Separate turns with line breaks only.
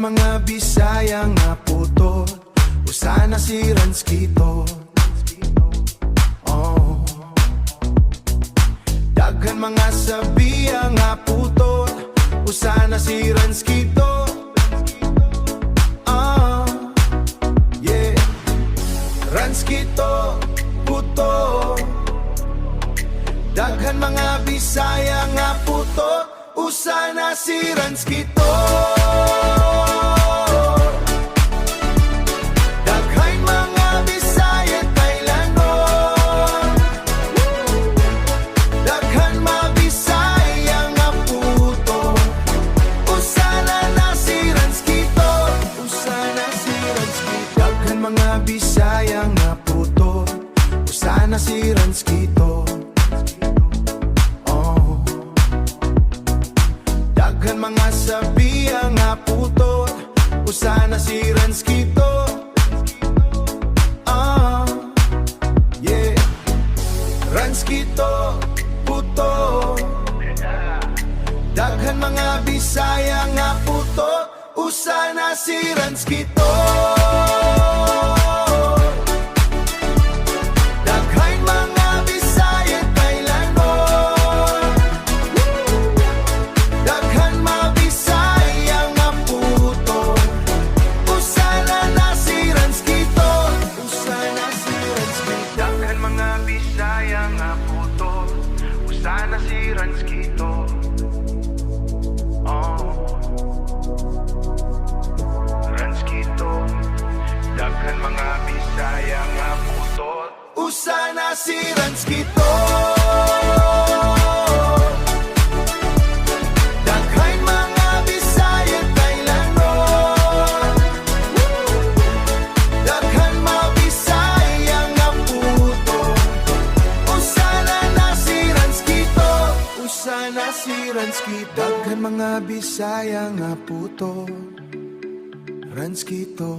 mga Bisaya nga puto, usana si Ranskito. Oh. Daghan mga sabiya nga puto, usana si Ranskito. Yeah. Ranskito, puto. Daghan mga Bisaya nga puto, usana si Ranskito. Daghan mga Bisaya Thailandon, daghan mga Bisaya nga puto, usana na si Ranskito. Usana si Ranskito. Daghan mga Bisaya nga puto, usana si Ranskito. Daghan mga sabiya nga puto, usana si Ranskito. Yeah. Ranskito, puto. Daghan mga Bisaya nga puto, usana si Ranskito. Usana si Ranskito. Ranskito. Daghan mga Bisaya nga puto, usana si Ranskito. Daghan mga Bisaya Thailandon, daghan mga Bisaya nga puto, usana na si Ranskito. Usana si Ranskito. Daghan mga Bisaya nga puto, Ranskito.